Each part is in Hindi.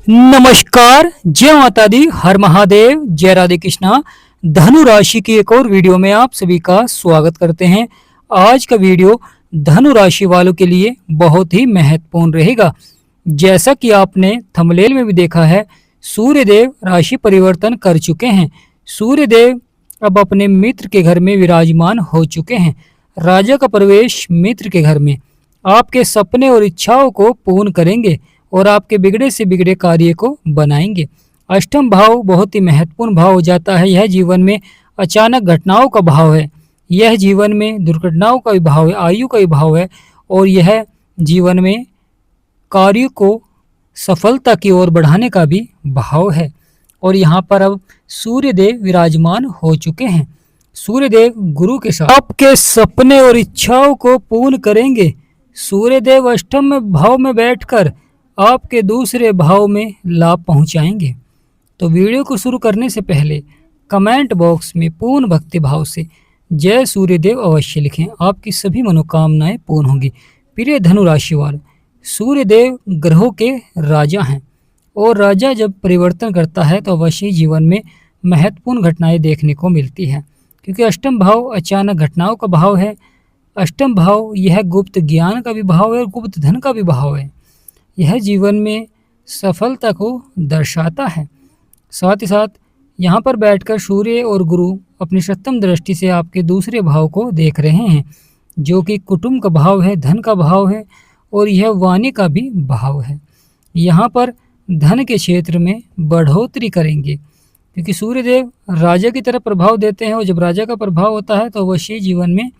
नमस्कार, जय माता दी, हर महादेव, जय राधे कृष्णा। धनु राशि की एक और वीडियो में आप सभी का स्वागत करते हैं। आज का वीडियो धनु राशि वालों के लिए बहुत ही महत्वपूर्ण रहेगा। जैसा कि आपने थंबनेल में भी देखा है, सूर्यदेव राशि परिवर्तन कर चुके हैं। सूर्यदेव अब अपने मित्र के घर में विराजमान हो चुके हैं। राजा का प्रवेश मित्र के घर में आपके सपने और इच्छाओं को पूर्ण करेंगे और आपके बिगड़े से बिगड़े कार्य को बनाएंगे। अष्टम भाव बहुत ही महत्वपूर्ण भाव हो जाता है। यह जीवन में अचानक घटनाओं का भाव है, यह जीवन में दुर्घटनाओं का भी भाव है, आयु का भी भाव है और यह जीवन में कार्य को सफलता की ओर बढ़ाने का भी भाव है। और यहाँ पर अब सूर्यदेव विराजमान हो चुके हैं। सूर्यदेव गुरु के साथ आपके सपने और इच्छाओं को पूर्ण करेंगे। सूर्यदेव अष्टम भाव में बैठकर आपके दूसरे भाव में लाभ पहुंचाएंगे। तो वीडियो को शुरू करने से पहले कमेंट बॉक्स में पूर्ण भक्ति भाव से जय सूर्यदेव अवश्य लिखें, आपकी सभी मनोकामनाएं पूर्ण होंगी। प्रिय धनु राशि वालों, सूर्यदेव ग्रहों के राजा हैं और राजा जब परिवर्तन करता है तो अवश्य जीवन में महत्वपूर्ण घटनाएं देखने को मिलती है, क्योंकि अष्टम भाव अचानक घटनाओं का भाव है। अष्टम भाव यह गुप्त ज्ञान का भी भाव है और गुप्त धन का भी भाव है। यह जीवन में सफलता को दर्शाता है। साथ ही साथ यहाँ पर बैठकर सूर्य और गुरु अपनी सप्तम दृष्टि से आपके दूसरे भाव को देख रहे हैं, जो कि कुटुंब का भाव है, धन का भाव है और यह वाणी का भी भाव है। यहाँ पर धन के क्षेत्र में बढ़ोतरी करेंगे, क्योंकि सूर्यदेव राजा की तरफ प्रभाव देते हैं और जब राजा का प्रभाव होता है तो अवश्य जीवन में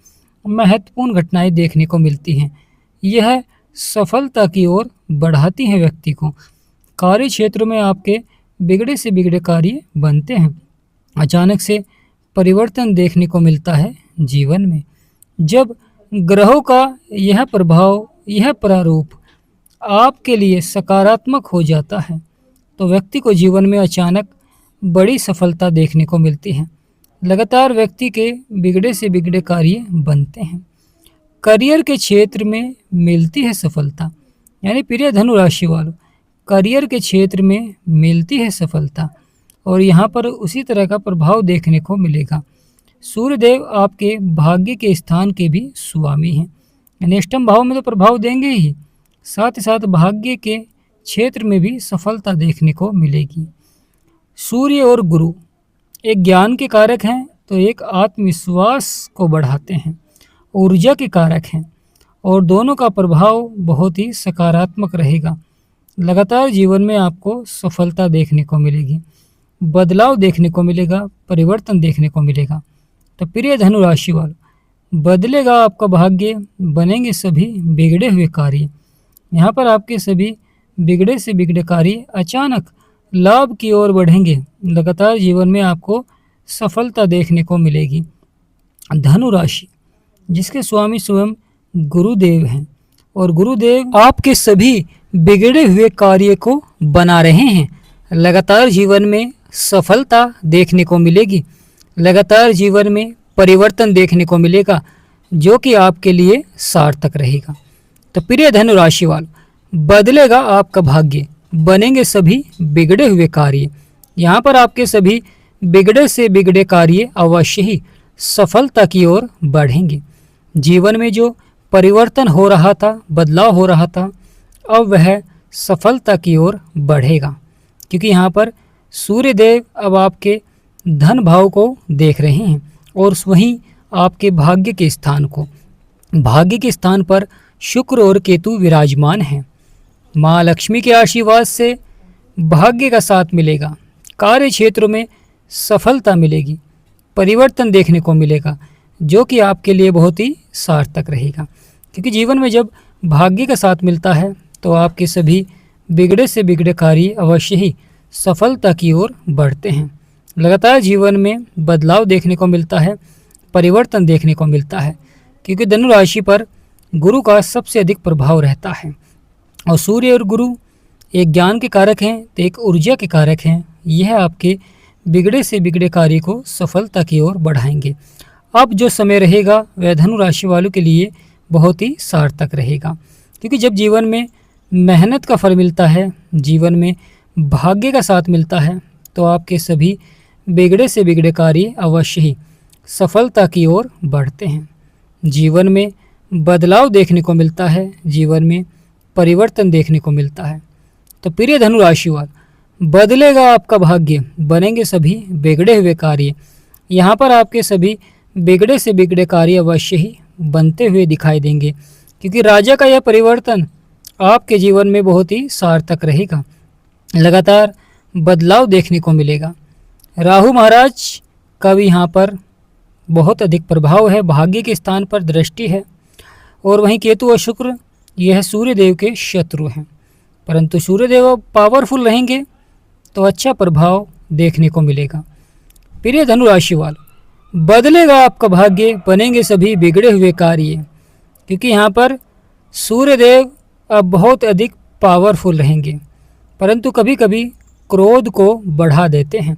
महत्वपूर्ण घटनाएं देखने को मिलती हैं। यह सफलता की ओर बढ़ाती हैं व्यक्ति को। कार्य क्षेत्र में आपके बिगड़े से बिगड़े कार्य बनते हैं। अचानक से परिवर्तन देखने को मिलता है जीवन में। जब ग्रहों का यह प्रभाव, यह प्रारूप आपके लिए सकारात्मक हो जाता है तो व्यक्ति को जीवन में अचानक बड़ी सफलता देखने को मिलती है। लगातार व्यक्ति के बिगड़े से बिगड़े कार्य बनते हैं। करियर के क्षेत्र में मिलती है सफलता, यानी प्रिय धनु राशि वालों, करियर के क्षेत्र में मिलती है सफलता और यहाँ पर उसी तरह का प्रभाव देखने को मिलेगा। सूर्यदेव आपके भाग्य के स्थान के भी स्वामी हैं, यानी अष्टम भाव में तो प्रभाव देंगे ही, साथ ही साथ भाग्य के क्षेत्र में भी सफलता देखने को मिलेगी। सूर्य और गुरु एक ज्ञान के कारक हैं तो एक आत्मविश्वास को बढ़ाते हैं, ऊर्जा के कारक हैं और दोनों का प्रभाव बहुत ही सकारात्मक रहेगा। लगातार जीवन में आपको सफलता देखने को मिलेगी, बदलाव देखने को मिलेगा, परिवर्तन देखने को मिलेगा। तो प्रिय धनु राशि वालों, बदलेगा आपका भाग्य, बनेंगे सभी बिगड़े हुए कार्य। यहाँ पर आपके सभी बिगड़े से बिगड़े कार्य अचानक लाभ की ओर बढ़ेंगे। लगातार जीवन में आपको सफलता देखने को मिलेगी। धनु राशि जिसके स्वामी स्वयं गुरुदेव हैं और गुरुदेव आपके सभी बिगड़े हुए कार्य को बना रहे हैं। लगातार जीवन में सफलता देखने को मिलेगी, लगातार जीवन में परिवर्तन देखने को मिलेगा, जो कि आपके लिए सार्थक रहेगा। तो प्रिय धनु राशि वालों, बदलेगा आपका भाग्य, बनेंगे सभी बिगड़े हुए कार्य। यहाँ पर आपके सभी बिगड़े से बिगड़े कार्य अवश्य ही सफलता की ओर बढ़ेंगे। जीवन में जो परिवर्तन हो रहा था, बदलाव हो रहा था, अब वह सफलता की ओर बढ़ेगा, क्योंकि यहाँ पर सूर्यदेव अब आपके धन भाव को देख रहे हैं और वहीं आपके भाग्य के स्थान को, भाग्य के स्थान पर शुक्र और केतु विराजमान हैं। माँ लक्ष्मी के आशीर्वाद से भाग्य का साथ मिलेगा, कार्य क्षेत्रों में सफलता मिलेगी, परिवर्तन देखने को मिलेगा, जो कि आपके लिए बहुत ही सार्थक रहेगा। क्योंकि जीवन में जब भाग्य का साथ मिलता है तो आपके सभी बिगड़े से बिगड़े कार्य अवश्य ही सफलता की ओर बढ़ते हैं। लगातार जीवन में बदलाव देखने को मिलता है, परिवर्तन देखने को मिलता है, क्योंकि धनु राशि पर गुरु का सबसे अधिक प्रभाव रहता है और सूर्य और गुरु एक ज्ञान के कारक हैं तो एक ऊर्जा के कारक हैं। यह आपके बिगड़े से बिगड़े कार्य को सफलता की ओर बढ़ाएंगे। अब जो समय रहेगा वह धनु राशि वालों के लिए बहुत ही सार्थक रहेगा, क्योंकि जब जीवन में मेहनत का फल मिलता है, जीवन में भाग्य का साथ मिलता है तो आपके सभी बिगड़े से बिगड़े कार्य अवश्य ही सफलता की ओर बढ़ते हैं। जीवन में बदलाव देखने को मिलता है, जीवन में परिवर्तन देखने को मिलता है। तो प्रिय धनु राशि वाले, बदलेगा आपका भाग्य, बनेंगे सभी बिगड़े हुए कार्य। यहाँ पर आपके सभी बिगड़े से बिगड़े कार्य अवश्य ही बनते हुए दिखाई देंगे, क्योंकि राजा का यह परिवर्तन आपके जीवन में बहुत ही सार्थक रहेगा। लगातार बदलाव देखने को मिलेगा। राहु महाराज का भी यहाँ पर बहुत अधिक प्रभाव है, भाग्य के स्थान पर दृष्टि है। और वहीं केतु और शुक्र यह सूर्यदेव के शत्रु हैं, परंतु सूर्यदेव पावरफुल रहेंगे तो अच्छा प्रभाव देखने को मिलेगा। प्रिय धनु राशि वालों, बदलेगा आपका भाग्य, बनेंगे सभी बिगड़े हुए कार्य, क्योंकि यहाँ पर सूर्यदेव अब बहुत अधिक पावरफुल रहेंगे, परंतु कभी कभी क्रोध को बढ़ा देते हैं।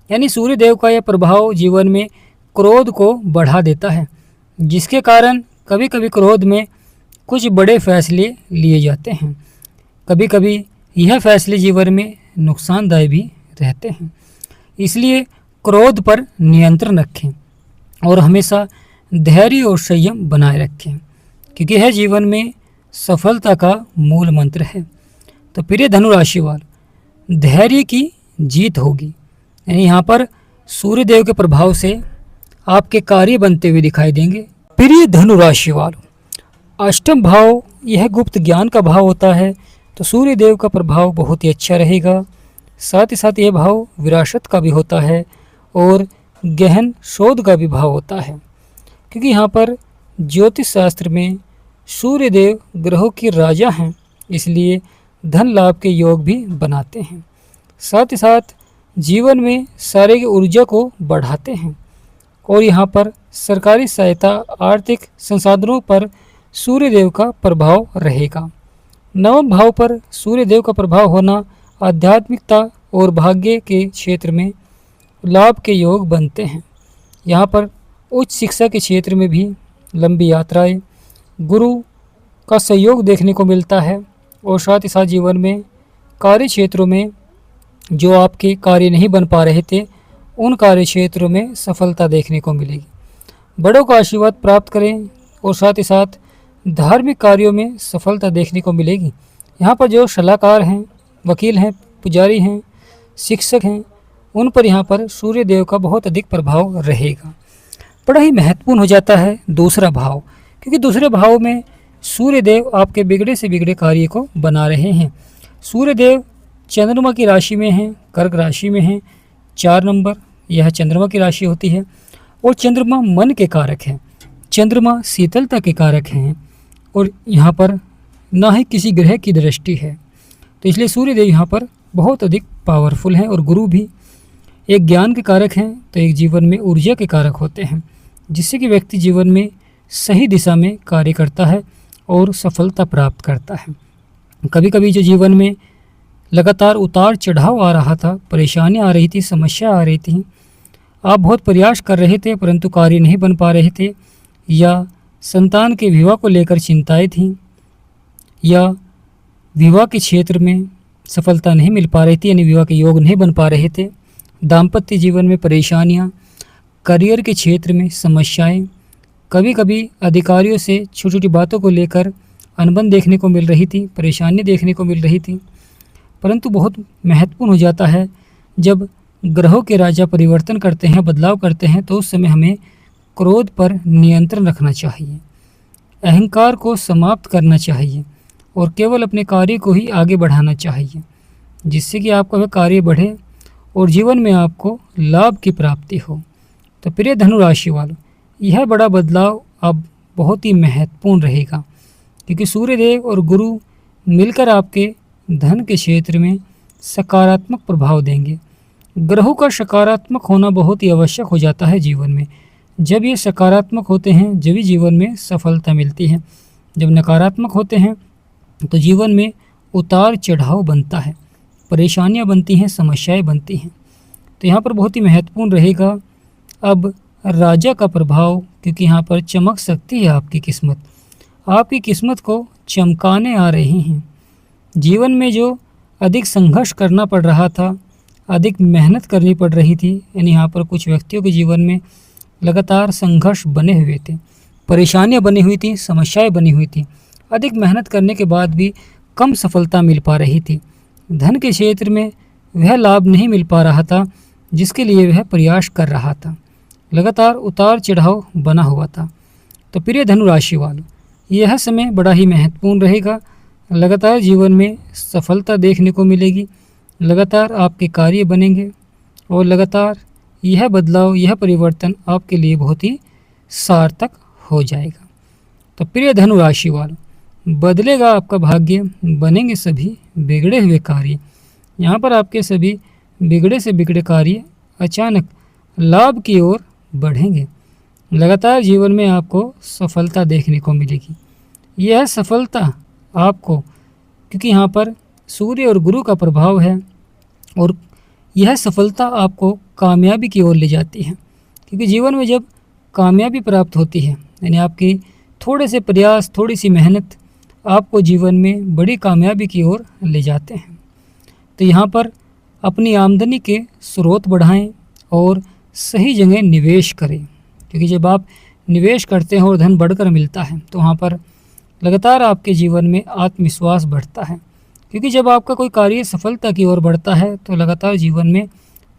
यानी सूर्यदेव का यह प्रभाव जीवन में क्रोध को बढ़ा देता है, जिसके कारण कभी कभी क्रोध में कुछ बड़े फैसले लिए जाते हैं। कभी कभी यह फैसले जीवन में नुकसानदायक भी रहते हैं। इसलिए क्रोध पर नियंत्रण रखें और हमेशा धैर्य और संयम बनाए रखें, क्योंकि यह जीवन में सफलता का मूल मंत्र है। तो प्रिय धनु राशि वाले, धैर्य की जीत होगी। यानी यहाँ पर सूर्यदेव के प्रभाव से आपके कार्य बनते हुए दिखाई देंगे। प्रिय धनु राशि वालों, अष्टम भाव यह गुप्त ज्ञान का भाव होता है, तो सूर्यदेव का प्रभाव बहुत ही अच्छा रहेगा। साथ ही साथ यह भाव विरासत का भी होता है और गहन शोध का भी भाव होता है, क्योंकि यहाँ पर ज्योतिष शास्त्र में सूर्यदेव ग्रहों के राजा हैं, इसलिए धन लाभ के योग भी बनाते हैं। साथ ही साथ जीवन में शारीरिक ऊर्जा को बढ़ाते हैं और यहाँ पर सरकारी सहायता, आर्थिक संसाधनों पर सूर्यदेव का प्रभाव रहेगा। नवम भाव पर सूर्यदेव का प्रभाव होना आध्यात्मिकता और भाग्य के क्षेत्र में लाभ के योग बनते हैं। यहाँ पर उच्च शिक्षा के क्षेत्र में भी लंबी यात्राएं, गुरु का सहयोग देखने को मिलता है और साथ ही साथ जीवन में कार्य क्षेत्रों में जो आपके कार्य नहीं बन पा रहे थे, उन कार्य क्षेत्रों में सफलता देखने को मिलेगी। बड़ों का आशीर्वाद प्राप्त करें और साथ ही साथ धार्मिक कार्यों में सफलता देखने को मिलेगी। यहाँ पर जो सलाहकार हैं, वकील हैं, पुजारी हैं, शिक्षक हैं, उन पर यहाँ पर सूर्यदेव का बहुत अधिक प्रभाव रहेगा। बड़ा ही महत्वपूर्ण हो जाता है दूसरा भाव, क्योंकि दूसरे भाव में सूर्यदेव आपके बिगड़े से बिगड़े कार्य को बना रहे हैं। सूर्यदेव चंद्रमा की राशि में हैं, कर्क राशि में हैं। 4 नंबर यह चंद्रमा की राशि होती है और चंद्रमा मन के कारक हैं, चंद्रमा शीतलता के कारक हैं और यहाँ पर ना ही किसी ग्रह की दृष्टि है, तो इसलिए सूर्यदेव यहाँ पर बहुत अधिक पावरफुल हैं। और गुरु भी एक ज्ञान के कारक हैं, तो एक जीवन में ऊर्जा के कारक होते हैं, जिससे कि व्यक्ति जीवन में सही दिशा में कार्य करता है और सफलता प्राप्त करता है। कभी कभी जो जीवन में लगातार उतार चढ़ाव आ रहा था, परेशानियाँ आ रही थी, समस्या आ रही थी, आप बहुत प्रयास कर रहे थे परंतु कार्य नहीं बन पा रहे थे, या संतान के विवाह को लेकर चिंताएं थीं, या विवाह के क्षेत्र में सफलता नहीं मिल पा रही थी, यानी विवाह के योग नहीं बन पा रहे थे, दाम्पत्य जीवन में परेशानियां, करियर के क्षेत्र में समस्याएं, कभी कभी अधिकारियों से छोटी छोटी बातों को लेकर अनबन देखने को मिल रही थी, परेशानी देखने को मिल रही थी। परंतु बहुत महत्वपूर्ण हो जाता है जब ग्रहों के राजा परिवर्तन करते हैं, बदलाव करते हैं, तो उस समय हमें क्रोध पर नियंत्रण रखना चाहिए, अहंकार को समाप्त करना चाहिए और केवल अपने कार्य को ही आगे बढ़ाना चाहिए, जिससे कि आपका वह कार्य बढ़े और जीवन में आपको लाभ की प्राप्ति हो। तो प्रिय धनु राशि वालों, यह बड़ा बदलाव अब बहुत ही महत्वपूर्ण रहेगा, क्योंकि सूर्यदेव और गुरु मिलकर आपके धन के क्षेत्र में सकारात्मक प्रभाव देंगे। ग्रहों का सकारात्मक होना बहुत ही आवश्यक हो जाता है जीवन में। जब ये सकारात्मक होते हैं जब ही जीवन में सफलता मिलती है। जब नकारात्मक होते हैं तो जीवन में उतार चढ़ाव बनता है, परेशानियां बनती हैं, समस्याएं बनती हैं। तो यहाँ पर बहुत ही महत्वपूर्ण रहेगा अब राजा का प्रभाव, क्योंकि यहाँ पर चमक सकती है आपकी किस्मत को चमकाने आ रही हैं। जीवन में जो अधिक संघर्ष करना पड़ रहा था, अधिक मेहनत करनी पड़ रही थी। यानी यहाँ पर कुछ व्यक्तियों के जीवन में लगातार संघर्ष बने हुए थे, परेशानियाँ बनी हुई थी, समस्याएं बनी हुई थी। अधिक मेहनत करने के बाद भी कम सफलता मिल पा रही थी। धन के क्षेत्र में वह लाभ नहीं मिल पा रहा था जिसके लिए वह प्रयास कर रहा था। लगातार उतार चढ़ाव बना हुआ था। तो प्रिय धनु राशि वालों, यह समय बड़ा ही महत्वपूर्ण रहेगा। लगातार जीवन में सफलता देखने को मिलेगी, लगातार आपके कार्य बनेंगे और लगातार यह बदलाव, यह परिवर्तन आपके लिए बहुत ही सार्थक हो जाएगा। तो प्रिय धनु राशि वालों, बदलेगा आपका भाग्य, बनेंगे सभी बिगड़े हुए कार्य। यहाँ पर आपके सभी बिगड़े से बिगड़े कार्य अचानक लाभ की ओर बढ़ेंगे। लगातार जीवन में आपको सफलता देखने को मिलेगी। यह सफलता आपको, क्योंकि यहाँ पर सूर्य और गुरु का प्रभाव है, और यह सफलता आपको कामयाबी की ओर ले जाती है। क्योंकि जीवन में जब कामयाबी प्राप्त होती है, यानी आपकी थोड़े से प्रयास, थोड़ी सी मेहनत आपको जीवन में बड़ी कामयाबी की ओर ले जाते हैं। तो यहाँ पर अपनी आमदनी के स्रोत बढ़ाएं और सही जगह निवेश करें। क्योंकि जब आप निवेश करते हैं और धन बढ़कर मिलता है तो वहाँ पर लगातार आपके जीवन में आत्मविश्वास बढ़ता है। क्योंकि जब आपका कोई कार्य सफलता की ओर बढ़ता है तो लगातार जीवन में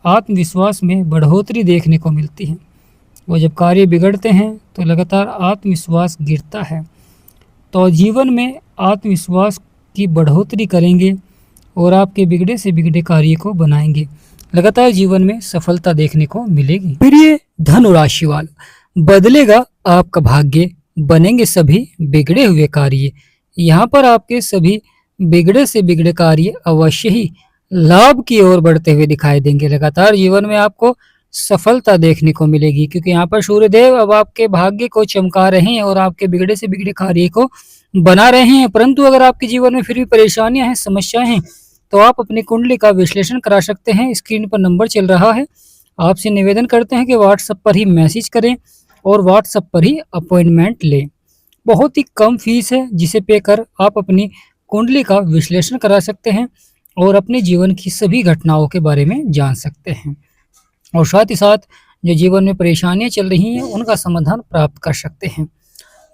आत्मविश्वास में बढ़ोतरी देखने को मिलती है। वो जब कार्य बिगड़ते हैं तो लगातार आत्मविश्वास गिरता है। तो जीवन में आत्मविश्वास की बढ़ोतरी करेंगे और आपके बिगड़े से बिगड़े कार्य को बनाएंगे। लगातार जीवन में सफलता देखने को मिलेगी। प्रिय धनु राशि वालों, बदलेगा आपका भाग्य, बनेंगे सभी बिगड़े हुए कार्य। यहाँ पर आपके सभी बिगड़े से बिगड़े कार्य अवश्य ही लाभ की ओर बढ़ते हुए दिखाई देंगे। लगातार जीवन में आपको सफलता देखने को मिलेगी, क्योंकि यहाँ पर सूर्यदेव अब आपके भाग्य को चमका रहे हैं और आपके बिगड़े से बिगड़े कार्य को बना रहे हैं। परंतु अगर आपके जीवन में फिर भी परेशानियां हैं, समस्याएं हैं, तो आप अपनी कुंडली का विश्लेषण करा सकते हैं। स्क्रीन पर नंबर चल रहा है। आपसे निवेदन करते हैं कि व्हाट्सएप पर ही मैसेज करें और व्हाट्सएप पर ही अपॉइंटमेंट लें। बहुत ही कम फीस है जिसे पे कर आप अपनी कुंडली का विश्लेषण करा सकते हैं और अपने जीवन की सभी घटनाओं के बारे में जान सकते हैं, और साथ ही साथ जो जीवन में परेशानियां चल रही हैं उनका समाधान प्राप्त कर सकते हैं।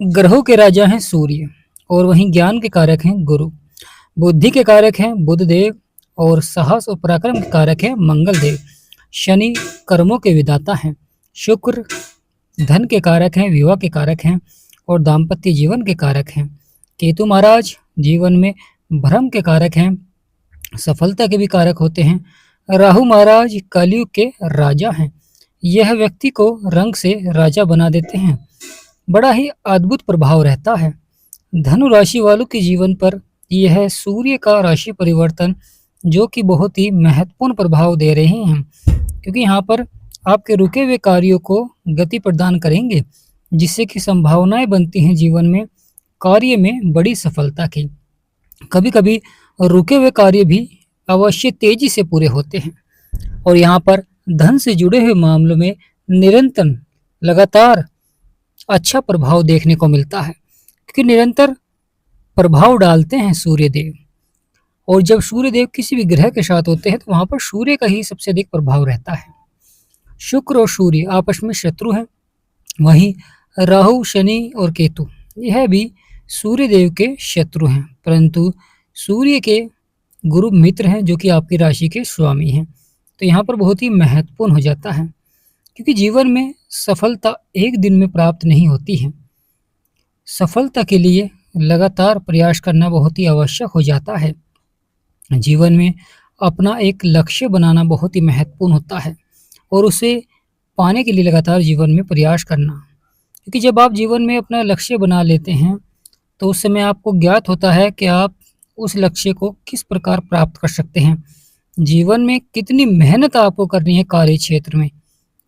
ग्रहों के राजा हैं सूर्य, और वहीं ज्ञान के कारक हैं गुरु, बुद्धि के कारक हैं बुध देव, और साहस और पराक्रम के कारक हैं मंगल देव। शनि कर्मों के विधाता हैं। शुक्र धन के कारक हैं, विवाह के कारक हैं और दाम्पत्य जीवन के कारक हैं। केतु महाराज जीवन में भ्रम के कारक हैं, सफलता के भी कारक होते हैं। राहु महाराज कलयुग के राजा हैं। यह व्यक्ति को रंग से राजा बना देते हैं। बड़ा ही अद्भुत प्रभाव रहता है। धनु राशि वालों के जीवन पर यह सूर्य का राशि परिवर्तन जो कि बहुत ही महत्वपूर्ण प्रभाव दे रहे हैं, क्योंकि यहाँ पर आपके रुके हुए कार्यों को गति प्रदान करेंगे, जिससे कि संभावनाएं बनती हैं जीवन में कार्य में बड़ी सफलता की। कभी कभी रुके हुए कार्य भी अवश्य तेजी से पूरे होते हैं, और यहाँ पर धन से जुड़े हुए मामलों में निरंतर लगातार अच्छा प्रभाव देखने को मिलता है, क्योंकि निरंतर प्रभाव डालते हैं सूर्यदेव। और जब सूर्यदेव किसी भी ग्रह के साथ होते हैं तो वहाँ पर सूर्य का ही सबसे अधिक प्रभाव रहता है। शुक्र और सूर्य आपस में शत्रु हैं। वहीं राहु, शनि और केतु यह भी सूर्यदेव के शत्रु हैं, परंतु सूर्य के गुरु मित्र हैं जो कि आपकी राशि के स्वामी हैं। तो यहाँ पर बहुत ही महत्वपूर्ण हो जाता है, क्योंकि जीवन में सफलता एक दिन में प्राप्त नहीं होती है। सफलता के लिए लगातार प्रयास करना बहुत ही आवश्यक हो जाता है। जीवन में अपना एक लक्ष्य बनाना बहुत ही महत्वपूर्ण होता है, और उसे पाने के लिए लगातार जीवन में प्रयास करना, क्योंकि जब आप जीवन में अपना लक्ष्य बना लेते हैं तो उस समय आपको ज्ञात होता है कि आप उस लक्ष्य को किस प्रकार प्राप्त कर सकते हैं। जीवन में कितनी मेहनत आपको करनी है, कार्य क्षेत्र में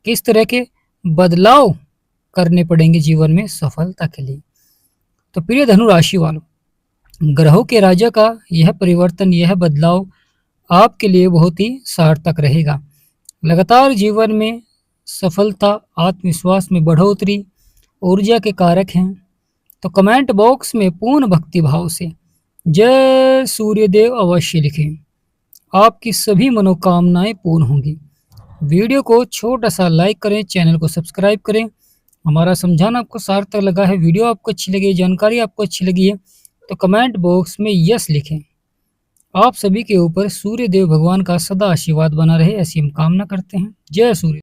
किस तरह के बदलाव करने पड़ेंगे जीवन में सफलता के लिए। तो प्रिय धनु राशि वालों, ग्रहों के राजा का यह परिवर्तन, यह बदलाव आपके लिए बहुत ही सार्थक रहेगा। लगातार जीवन में सफलता, आत्मविश्वास में बढ़ोतरी, ऊर्जा के कारक हैं। तो कमेंट बॉक्स में पूर्ण भक्ति भाव से जय सूर्यदेव अवश्य लिखें। आपकी सभी मनोकामनाएं पूर्ण होंगी। वीडियो को छोटा सा लाइक करें, चैनल को सब्सक्राइब करें। हमारा समझाना आपको सार्थक लगा है, वीडियो आपको अच्छी लगी, जानकारी आपको अच्छी लगी है तो कमेंट बॉक्स में यस लिखें। आप सभी के ऊपर सूर्य देव भगवान का सदा आशीर्वाद बना रहे, ऐसी हम कामना करते हैं। जय सूर्य।